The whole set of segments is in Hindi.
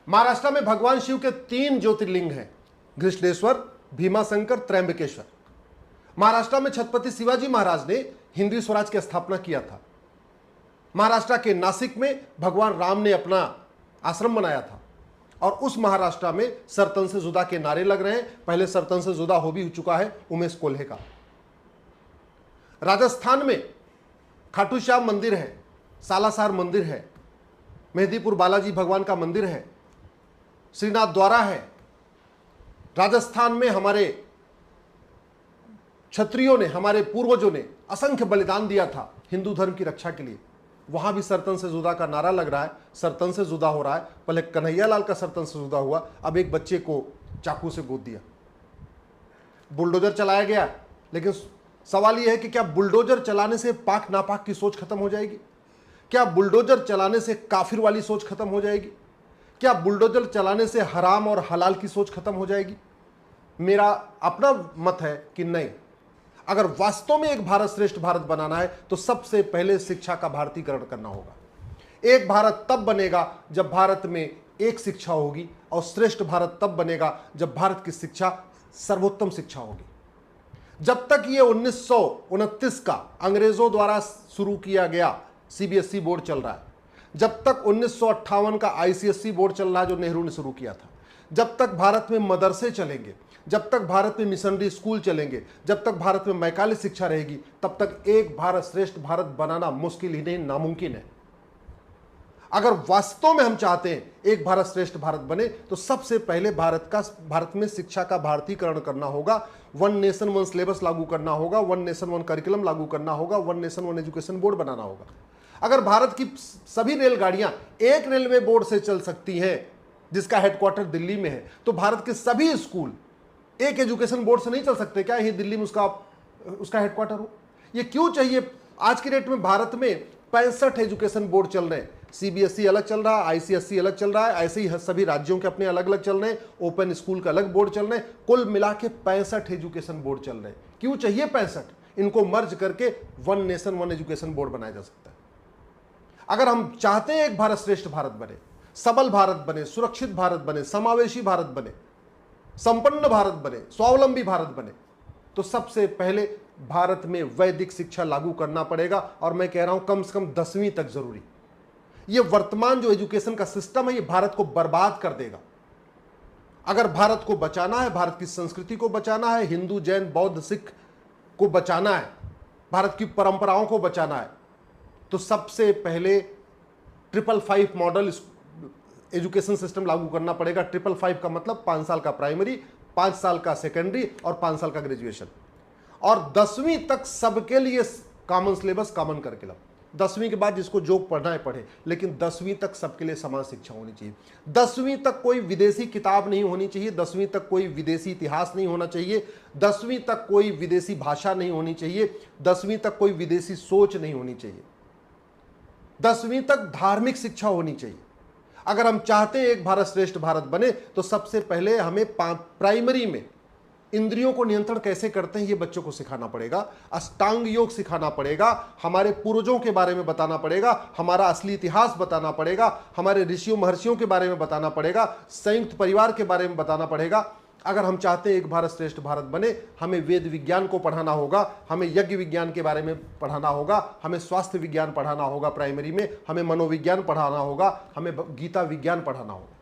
महाराष्ट्र में भगवान शिव के 3 ज्योतिर्लिंग हैं, घृष्णेश्वर, भीमाशंकर, त्रयंबकेश्वर। महाराष्ट्र में छत्रपति शिवाजी महाराज ने हिंदवी स्वराज की स्थापना किया था। महाराष्ट्र के नासिक में भगवान राम ने अपना आश्रम बनाया था और उस महाराष्ट्र में सरतन से जुदा के नारे लग रहे हैं। पहले सरतन से जुदा हो भी चुका है उमेश कोल्हे का। राजस्थान में खाटू श्याम मंदिर है, सालासर मंदिर है, मेहदीपुर बालाजी भगवान का मंदिर है, श्रीनाथ द्वारा है। राजस्थान में हमारे क्षत्रियों ने, हमारे पूर्वजों ने असंख्य बलिदान दिया था हिंदू धर्म की रक्षा के लिए। वहां भी सरतन से जुदा का नारा लग रहा है, सरतन से जुदा हो रहा है। पहले कन्हैयालाल का सरतन से जुदा हुआ, अब एक बच्चे को चाकू से गोद दिया, बुलडोजर चलाया गया। लेकिन सवाल यह है कि क्या बुलडोजर चलाने से पाक नापाक की सोच खत्म हो जाएगी? क्या बुलडोजर चलाने से काफिर वाली सोच खत्म हो जाएगी? क्या बुलडोजर चलाने से हराम और हलाल की सोच खत्म हो जाएगी? मेरा अपना मत है कि नहीं। अगर वास्तव में एक भारत श्रेष्ठ भारत बनाना है तो सबसे पहले शिक्षा का भारतीकरण करना होगा। एक भारत तब बनेगा जब भारत में एक शिक्षा होगी, और श्रेष्ठ भारत तब बनेगा जब भारत की शिक्षा सर्वोत्तम शिक्षा होगी। जब तक ये 1929 का अंग्रेजों द्वारा शुरू किया गया सीबीएसई बोर्ड चल रहा है, जब तक 1958 का आईसीएसई बोर्ड चल रहा है जो नेहरू ने शुरू किया था, जब तक भारत में मदरसे चलेंगे, जब तक भारत में मिशनरी स्कूल चलेंगे, जब तक भारत में मैकाले शिक्षा रहेगी, तब तक एक भारत श्रेष्ठ भारत बनाना मुश्किल ही नहीं, नामुमकिन है। अगर वास्तव में हम चाहते हैं एक भारत श्रेष्ठ भारत बने तो सबसे पहले भारत में शिक्षा का भारतीकरण करना होगा। वन नेशन वन सिलेबस लागू करना होगा, वन नेशन वन करिकुलम लागू करना होगा, one nation one education board बनाना होगा। अगर भारत की सभी रेलगाड़ियां एक रेलवे बोर्ड से चल सकती हैं जिसका हेडक्वार्टर दिल्ली में है, तो भारत के सभी स्कूल एक एजुकेशन बोर्ड से नहीं चल सकते क्या? ये दिल्ली में उसका हेडक्वार्टर हो? ये क्यों चाहिए? आज की डेट में भारत में 65 एजुकेशन बोर्ड चल रहे हैं। सीबीएसई अलग चल रहा है, आईसीएसई अलग चल रहा है, ऐसे ही सभी राज्यों के अपने अलग अलग चल रहे हैं, ओपन स्कूल का अलग बोर्ड चल रहे हैं। कुल मिला के 65 एजुकेशन बोर्ड चल रहे हैं। क्यों चाहिए 65? इनको मर्ज करके one nation one education board बनाया जा सकता है। अगर हम चाहते हैं एक भारत श्रेष्ठ भारत बने, सबल भारत बने, सुरक्षित भारत बने, समावेशी भारत बने, संपन्न भारत बने, स्वावलंबी भारत बने, तो सबसे पहले भारत में वैदिक शिक्षा लागू करना पड़ेगा। और मैं कह रहा हूं कम से कम 10वीं तक जरूरी। ये वर्तमान जो एजुकेशन का सिस्टम है ये भारत को बर्बाद कर देगा। अगर भारत को बचाना है, भारत की संस्कृति को बचाना है, हिंदू जैन बौद्ध सिख को बचाना है, भारत की परंपराओं को बचाना है, तो सबसे पहले 555 मॉडल एजुकेशन सिस्टम लागू करना पड़ेगा। 555 का मतलब 5 साल का प्राइमरी, 5 साल का सेकेंडरी और 5 साल का ग्रेजुएशन, और 10वीं तक सबके लिए कॉमन सिलेबस, कॉमन करिकुलम। 10वीं के बाद जिसको जो पढ़ना है पढ़े, लेकिन 10वीं तक सबके लिए समान शिक्षा होनी चाहिए। 10वीं तक कोई विदेशी किताब नहीं होनी चाहिए, 10वीं तक कोई विदेशी इतिहास नहीं होना चाहिए, 10वीं तक कोई विदेशी भाषा नहीं होनी चाहिए, 10वीं तक कोई विदेशी सोच नहीं होनी चाहिए, 10वीं तक धार्मिक शिक्षा होनी चाहिए। अगर हम चाहते हैं एक भारत श्रेष्ठ भारत बने तो सबसे पहले हमें प्राइमरी में इंद्रियों को नियंत्रण कैसे करते हैं ये बच्चों को सिखाना पड़ेगा, अष्टांग योग सिखाना पड़ेगा, हमारे पूर्वजों के बारे में बताना पड़ेगा, हमारा असली इतिहास बताना पड़ेगा, हमारे ऋषियों महर्षियों के बारे में बताना पड़ेगा, संयुक्त परिवार के बारे में बताना पड़ेगा। अगर हम चाहते हैं एक भारत श्रेष्ठ भारत बने, हमें वेद विज्ञान को पढ़ाना होगा, हमें यज्ञ विज्ञान के बारे में पढ़ाना होगा, हमें स्वास्थ्य विज्ञान पढ़ाना होगा प्राइमरी में, हमें मनोविज्ञान पढ़ाना होगा, हमें गीता विज्ञान पढ़ाना होगा।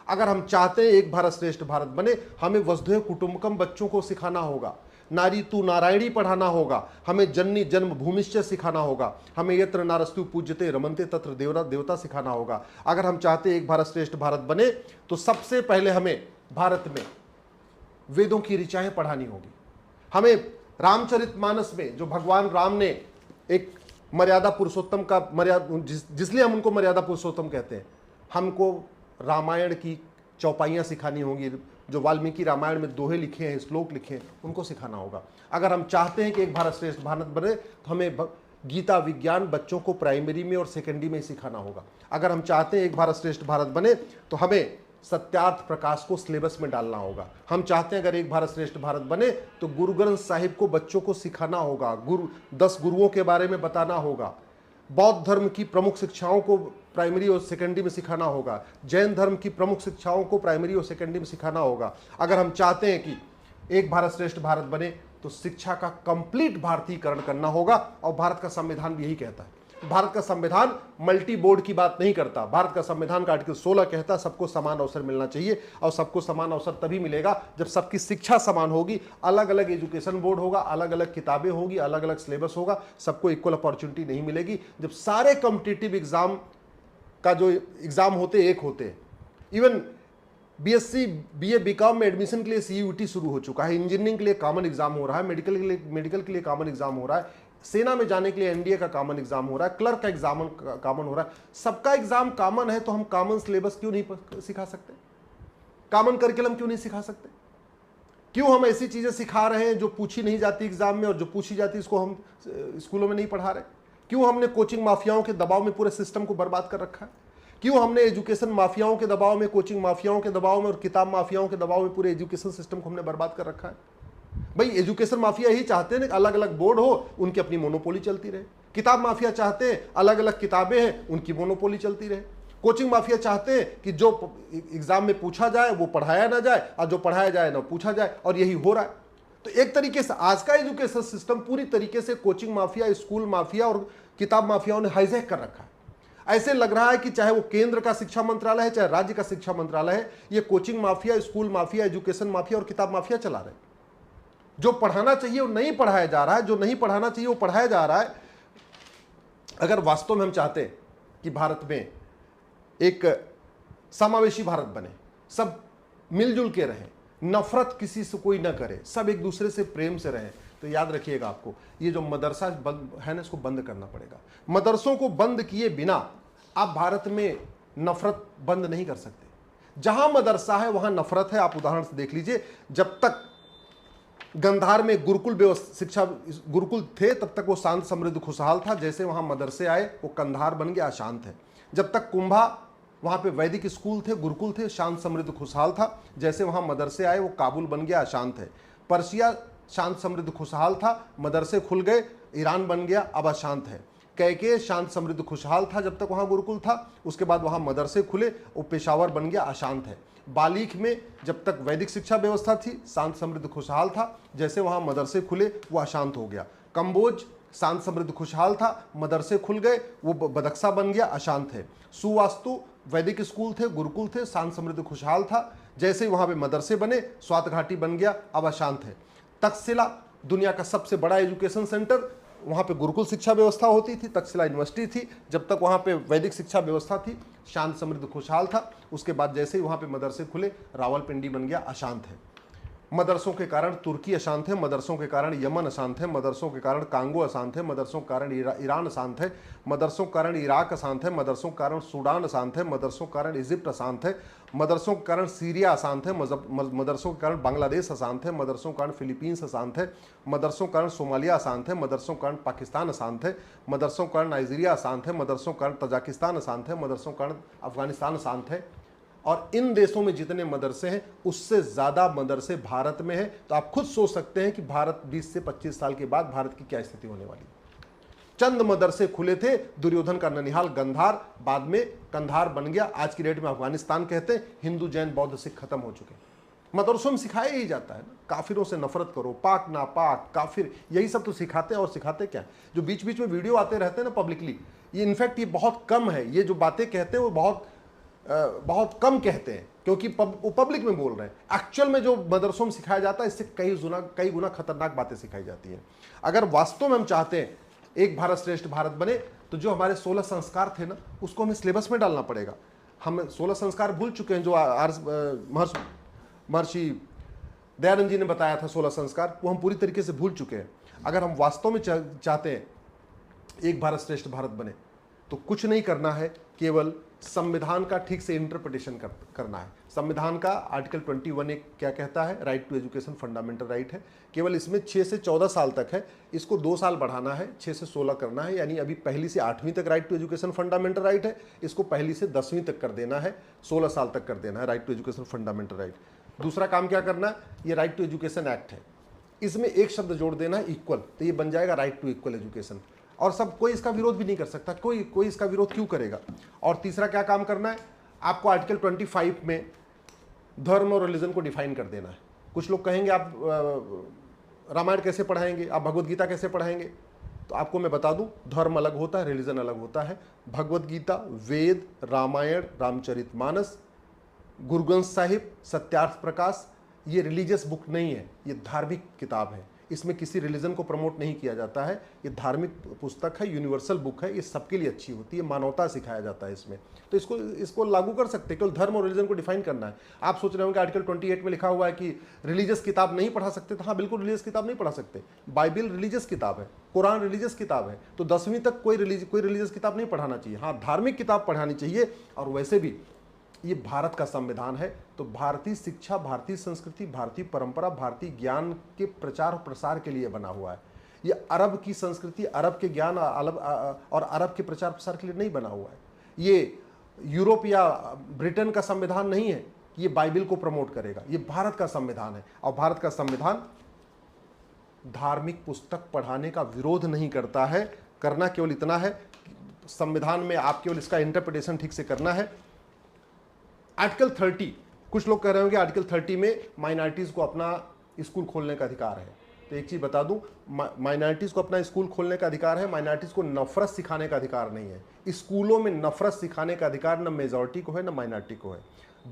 अगर हम चाहते हैं एक भारत श्रेष्ठ भारत बने, हमें वसुधैव कुटुंबकम बच्चों को सिखाना होगा, नारी तू नारायणी पढ़ाना होगा, हमें जननी जन्म भूमिश्च सिखाना होगा, हमें यत्र नारस्तु पूज्यते रमन्ते तत्र देवता सिखाना होगा। अगर हम चाहते हैं एक भारत श्रेष्ठ भारत बने तो सबसे पहले हमें भारत में वेदों की ऋचाएं पढ़ानी होगी। हमें रामचरितमानस में जो भगवान राम ने एक मर्यादा पुरुषोत्तम का जिसलिए हम उनको मर्यादा पुरुषोत्तम कहते हैं, हमको रामायण की चौपाइयाँ सिखानी होंगी। जो वाल्मीकि रामायण में दोहे लिखे हैं, श्लोक लिखे हैं, उनको सिखाना होगा। अगर हम चाहते हैं कि एक भारत श्रेष्ठ भारत बने तो हमें गीता विज्ञान बच्चों को प्राइमरी में और सेकेंडरी में सिखाना होगा। अगर हम चाहते हैं एक भारत श्रेष्ठ भारत बने तो हमें सत्यार्थ प्रकाश को सिलेबस में डालना होगा। हम चाहते हैं अगर एक भारत श्रेष्ठ भारत बने तो गुरु ग्रंथ साहिब को बच्चों को सिखाना होगा, 10 गुरुओं के बारे में बताना होगा, बौद्ध धर्म की प्रमुख शिक्षाओं को प्राइमरी और सेकेंडरी में सिखाना होगा, जैन धर्म की प्रमुख शिक्षाओं को प्राइमरी और सेकेंडरी में सिखाना होगा। अगर हम चाहते हैं कि एक भारत श्रेष्ठ भारत बने तो शिक्षा का कंप्लीट भारतीयकरण करना होगा, और भारत का संविधान भी यही कहता है। भारत का संविधान मल्टी बोर्ड की बात नहीं करता। भारत का संविधान का आर्टिकल 16 कहता है सबको समान अवसर मिलना चाहिए, और सबको समान अवसर तभी मिलेगा जब सबकी शिक्षा समान होगी। अलग अलग एजुकेशन बोर्ड होगा, अलग अलग किताबें होगी, अलग अलग सिलेबस होगा, सबको इक्वल अपॉर्चुनिटी नहीं मिलेगी। जब सारे कॉम्पिटिटिव एग्जाम का जो एग्जाम होते एक होते हैं, इवन बीएससी बीए बीकॉम में एडमिशन के लिए सीयूईटी शुरू हो चुका है, इंजीनियरिंग के लिए कॉमन एग्जाम हो रहा है, मेडिकल के लिए कॉमन एग्जाम हो रहा है, सेना में जाने के लिए एनडीए का कॉमन एग्जाम हो रहा है, क्लर्क का एग्जाम कॉमन हो रहा है। सबका एग्जाम कॉमन है तो हम कॉमन सिलेबस क्यों नहीं सिखा सकते? कॉमन करिकुलम क्यों नहीं सिखा सकते? क्यों हम ऐसी चीजें सिखा रहे हैं जो पूछी नहीं जाती एग्जाम में, और जो पूछी जाती इसको हम स्कूलों में नहीं पढ़ा रहे? क्यों हमने कोचिंग माफियाओं के दबाव में पूरे सिस्टम को बर्बाद कर रखा है? क्यों हमने एजुकेशन माफियाओं के दबाव में, कोचिंग माफियाओं के दबाव में और किताब माफियाओं के दबाव में पूरे एजुकेशन सिस्टम को हमने बर्बाद कर रखा है? भाई एजुकेशन माफिया यही चाहते हैं अलग अलग बोर्ड हो, उनकी अपनी मोनोपोली चलती रहे। किताब माफिया चाहते हैं अलग अलग किताबें हैं, उनकी मोनोपोली चलती रहे। कोचिंग माफिया चाहते हैं कि जो एग्जाम में पूछा जाए वो पढ़ाया ना जाए, और जो पढ़ाया जाए ना पूछा जाए, और यही हो रहा है। तो एक तरीके से आज का एजुकेशन सिस्टम पूरी तरीके से कोचिंग माफिया, स्कूल माफिया और किताब माफियाओं ने हाईजैक कर रखा है। ऐसे लग रहा है कि चाहे वो केंद्र का शिक्षा मंत्रालय है, चाहे राज्य का शिक्षा मंत्रालय है, ये coaching mafia, school mafia, education mafia और किताब माफिया चला रहे हैं। जो पढ़ाना चाहिए वो नहीं पढ़ाया जा रहा है, जो नहीं पढ़ाना चाहिए वो पढ़ाया जा रहा है। अगर वास्तव में हम चाहते हैं कि भारत में एक समावेशी भारत बने, सब मिलजुल के रहें, नफरत किसी से कोई ना करे, सब एक दूसरे से प्रेम से रहें, तो याद रखिएगा आपको ये जो मदरसा है ना, इसको बंद करना पड़ेगा। मदरसों को बंद किए बिना आप भारत में नफरत बंद नहीं कर सकते। जहां मदरसा है वहां नफरत है। आप उदाहरण से देख लीजिए, जब तक गंधार में गुरुकुल शिक्षा गुरुकुल थे तब तक वो शांत समृद्ध खुशहाल था। जैसे वहां मदरसे आए वो कंधार बन गया, अशांत है। जब तक कुंभा वहां पे वैदिक स्कूल थे, गुरुकुल थे, शांत समृद्ध खुशहाल था। जैसे वहां मदरसे आए वो काबुल बन गया, अशांत है। पर्शिया शांत समृद्ध खुशहाल था, मदरसे खुल गए, ईरान बन गया, अब अशांत है। कैके शांत समृद्ध खुशहाल था जब तक वहां गुरुकुल था, उसके बाद वहां मदरसे खुले, वो पेशावर बन गया, अशांत है। बालीख में जब तक वैदिक शिक्षा व्यवस्था थी शांत समृद्ध खुशहाल था, जैसे वहां मदरसे खुले वो अशांत हो गया। कंबोज शांत समृद्ध खुशहाल था, मदरसे खुल गए, वो बदक्सा बन गया, अशांत है। सुवास्तु वैदिक स्कूल थे, गुरुकुल थे, शांत समृद्ध खुशहाल था, जैसे वहां पे मदरसे बने स्वात घाटी बन गया, अब अशांत है। तक्षशिला दुनिया का सबसे बड़ा एजुकेशन सेंटर, वहाँ पे गुरुकुल शिक्षा व्यवस्था होती थी, तक्षशिला यूनिवर्सिटी थी, जब तक वहाँ पे वैदिक शिक्षा व्यवस्था थी शांत समृद्ध खुशहाल था। उसके बाद जैसे ही वहाँ पे मदरसे खुले रावलपिंडी बन गया, अशांत है। मदरसों के कारण तुर्की अशांत है, मदरसों के कारण यमन अशांत है, मदरसों के कारण कांगो अशांत है, मदरसों के कारण ईरान अशांत है, मदरसों के कारण इराक अशांत है, मदरसों के कारण सूडान अशांत है, मदरसों के कारण इजिप्ट अशांत है, मदरसों के कारण सीरिया अशांत है, मदरसों के कारण बांग्लादेश अशांत है, मदरसों के कारण फिलीपींस अशांत है, मदरसों के कारण सोमालिया अशांत है, मदरसों के कारण पाकिस्तान अशांत है, मदरसों के कारण नाइजीरिया अशांत है, मदरसों के कारण तजाकिस्तान अशांत है, मदरसों के कारण अफगानिस्तान अशांत है। और इन देशों में जितने मदरसे हैं उससे ज़्यादा मदरसे भारत में हैं। तो आप खुद सोच सकते हैं कि भारत 20 से 25 साल के बाद भारत की क्या स्थिति होने वाली है। चंद मदरसे खुले थे, दुर्योधन का ननिहाल गंधार, बाद में कंधार बन गया, आज की डेट में अफगानिस्तान कहते हैं। हिंदू जैन बौद्ध सिख खत्म हो चुके हैं। मदरसों में सिखाया ही जाता है ना, काफिरों से नफरत करो, पाक ना पाक काफिर, यही सब तो सिखाते हैं। और सिखाते क्या, जो बीच बीच में वीडियो आते रहते हैं ना पब्लिकली, ये इनफैक्ट ये बहुत कम है। ये जो बातें कहते हैं वो बहुत कम कहते हैं, क्योंकि वो पब्लिक में बोल रहे हैं। एक्चुअल में जो मदरसों में सिखाया जाता है इससे कई गुना खतरनाक बातें सिखाई जाती हैं। अगर वास्तव में हम चाहते हैं एक भारत श्रेष्ठ भारत बने, तो जो हमारे 16 संस्कार थे ना उसको हमें सिलेबस में डालना पड़ेगा। हम 16 संस्कार भूल चुके हैं, जो महर्षि दयानंद जी ने बताया था 16 संस्कार, वो हम पूरी तरीके से भूल चुके हैं। अगर हम वास्तव में चाहते हैं एक भारत श्रेष्ठ भारत बने, तो कुछ नहीं करना है, केवल संविधान का ठीक से इंटरप्रिटेशन करना है। संविधान का आर्टिकल 21 एक क्या कहता है, right to education fundamental right है। केवल इसमें 6 से 14 साल तक है, इसको 2 साल बढ़ाना है, 6 से 16 करना है। यानी अभी पहली से 8वीं तक right to education fundamental right है, इसको पहली से 10वीं तक कर देना है, 16 साल तक कर देना है right to education fundamental right. दूसरा काम क्या करना है, ये राइट टू एजुकेशन एक्ट है, इसमें एक शब्द जोड़ देना है, इक्वल, तो ये बन जाएगा राइट टू इक्वल एजुकेशन। और सब कोई इसका विरोध भी नहीं कर सकता, कोई इसका विरोध क्यों करेगा। और तीसरा क्या काम करना है, आपको आर्टिकल 25 में धर्म और रिलीजन को डिफाइन कर देना है। कुछ लोग कहेंगे आप रामायण कैसे पढ़ाएंगे, आप भगवत गीता कैसे पढ़ाएंगे, तो आपको मैं बता दूं, धर्म अलग होता है, रिलीजन अलग होता है। भगवत गीता, वेद, रामायण, रामचरितमानस, गुरु ग्रंथ साहिब, सत्यार्थ प्रकाश, ये रिलीजियस बुक नहीं है, ये धार्मिक किताब है। इसमें किसी रिलीजन को प्रमोट नहीं किया जाता है, ये धार्मिक पुस्तक है, यूनिवर्सल बुक है, ये सबके लिए अच्छी होती है, मानवता सिखाया जाता है इसमें। तो इसको लागू कर सकते हैं, केवल धर्म और रिलीजन को डिफाइन करना है। आप सोच रहे हो कि आर्टिकल 28 में लिखा हुआ है कि रिलीजियस किताब नहीं पढ़ा सकते, तो हाँ बिल्कुल रिलीजियस किताब नहीं पढ़ा सकते। बाइबल रिलीजियस किताब है, कुरान रिलीजियस किताब है, तो 10वीं तक कोई रिलीजियस किताब नहीं पढ़ाना चाहिए। हाँ, धार्मिक किताब पढ़ानी चाहिए। और वैसे भी ये भारत का संविधान है, तो भारतीय शिक्षा, भारतीय संस्कृति, भारतीय परंपरा, भारतीय ज्ञान के प्रचार और प्रसार के लिए बना हुआ है। ये अरब की संस्कृति, अरब के ज्ञान और अरब के प्रचार प्रसार के लिए नहीं बना हुआ है। ये यूरोप या ब्रिटेन का संविधान नहीं है, ये बाइबल को प्रमोट करेगा। ये भारत का संविधान है, और भारत का संविधान धार्मिक पुस्तक पढ़ाने का विरोध नहीं करता है। करना केवल इतना है, संविधान में आप केवल इसका इंटरप्रिटेशन ठीक से करना है। आर्टिकल 30, कुछ लोग कह रहे होंगे आर्टिकल 30 में माइनॉरिटीज को अपना स्कूल खोलने का अधिकार है। तो एक चीज बता दूं, माइनॉरिटीज को अपना स्कूल खोलने का अधिकार है, माइनॉरिटीज को नफरत सिखाने का अधिकार नहीं है। स्कूलों में नफरत सिखाने का अधिकार न मेजॉरिटी को है न माइनॉरिटी को है।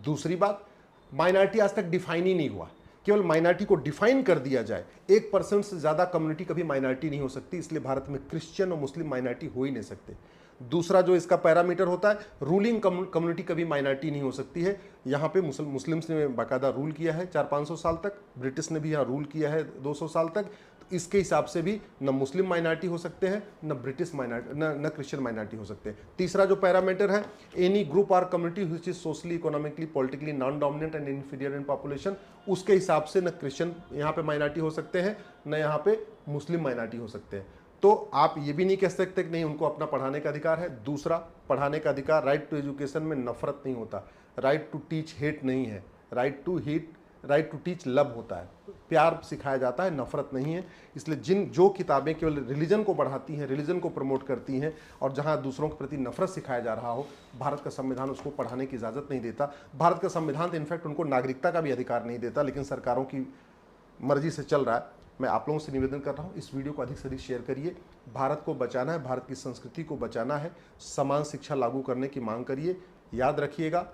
दूसरी बात, माइनॉरिटी आज तक डिफाइन ही नहीं हुआ, केवल माइनॉरिटी को डिफाइन कर दिया जाए। 1% से ज्यादा कम्युनिटी कभी माइनॉरिटी नहीं हो सकती, इसलिए भारत में क्रिश्चियन और मुस्लिम माइनॉरिटी हो ही नहीं सकते। दूसरा जो इसका पैरामीटर होता है, रूलिंग कम्युनिटी कभी माइनॉरिटी नहीं हो सकती है। यहाँ पे मुस्लिम्स ने बाकायदा रूल किया है 400-500 साल तक, ब्रिटिश ने भी यहाँ रूल किया है 200 साल तक। तो इसके हिसाब से भी न मुस्लिम माइनॉरिटी हो सकते हैं, न ब्रिटिश माइनॉरिटी, न क्रिश्चियन माइनॉरिटी हो सकते हैं। तीसरा जो पैरामीटर है, एनी ग्रुप और community which is socially, economically, politically non dominant and inferior in population, उसके हिसाब से न क्रिश्चियन यहाँ पे माइनॉरिटी हो सकते हैं, न यहाँ पे मुस्लिम माइनॉरिटी हो सकते हैं। तो आप ये भी नहीं कह सकते कि नहीं, उनको अपना पढ़ाने का अधिकार है। दूसरा, पढ़ाने का अधिकार, राइट टू एजुकेशन में नफरत नहीं होता, राइट टू टीच हेट नहीं है, राइट टू टीच लव होता है, प्यार सिखाया जाता है, नफरत नहीं है। इसलिए जो किताबें केवल रिलीजन को बढ़ाती हैं, रिलीजन को प्रमोट करती हैं, और जहां दूसरों के प्रति नफरत सिखाया जा रहा हो, भारत का संविधान उसको पढ़ाने की इजाज़त नहीं देता। भारत का संविधान तो इनफैक्ट उनको नागरिकता का भी अधिकार नहीं देता, लेकिन सरकारों की मर्जी से चल रहा है। मैं आप लोगों से निवेदन कर रहा हूँ, इस वीडियो को अधिक से अधिक शेयर करिए। भारत को बचाना है, भारत की संस्कृति को बचाना है, समान शिक्षा लागू करने की मांग करिए। याद रखिएगा,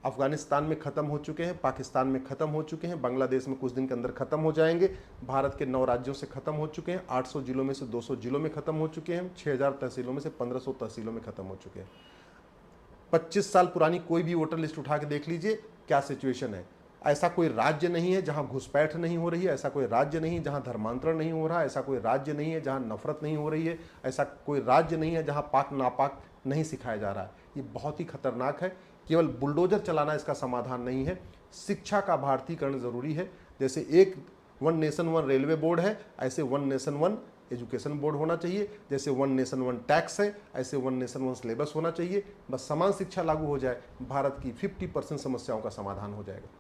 अफगानिस्तान में ख़त्म हो चुके हैं, पाकिस्तान में ख़त्म हो चुके हैं, बांग्लादेश में कुछ दिन के अंदर ख़त्म हो जाएंगे। भारत के 9 राज्यों से ख़त्म हो चुके हैं, 800 जिलों में से 200 जिलों में ख़त्म हो चुके हैं, 6000 तहसीलों में से 1500 तहसीलों में ख़त्म हो चुके हैं। 25 साल पुरानी कोई भी वोटर लिस्ट उठा के देख लीजिए क्या सिचुएशन है। ऐसा कोई राज्य नहीं है जहां घुसपैठ नहीं हो रही है, ऐसा कोई राज्य नहीं है जहां धर्मांतरण नहीं हो रहा है, ऐसा कोई राज्य नहीं है जहां नफरत नहीं हो रही है, ऐसा कोई राज्य नहीं है जहां पाक नापाक नहीं सिखाया जा रहा है। ये बहुत ही खतरनाक है। केवल बुलडोजर चलाना इसका समाधान नहीं है। शिक्षा का भारतीकरण जरूरी है। जैसे एक 1 नेशन 1 रेलवे बोर्ड है, ऐसे 1 नेशन 1 एजुकेशन बोर्ड होना चाहिए। जैसे 1 नेशन 1 टैक्स है, ऐसे 1 नेशन 1 सिलेबस होना चाहिए। बस समान शिक्षा लागू हो जाए, भारत की 50% समस्याओं का समाधान हो जाएगा।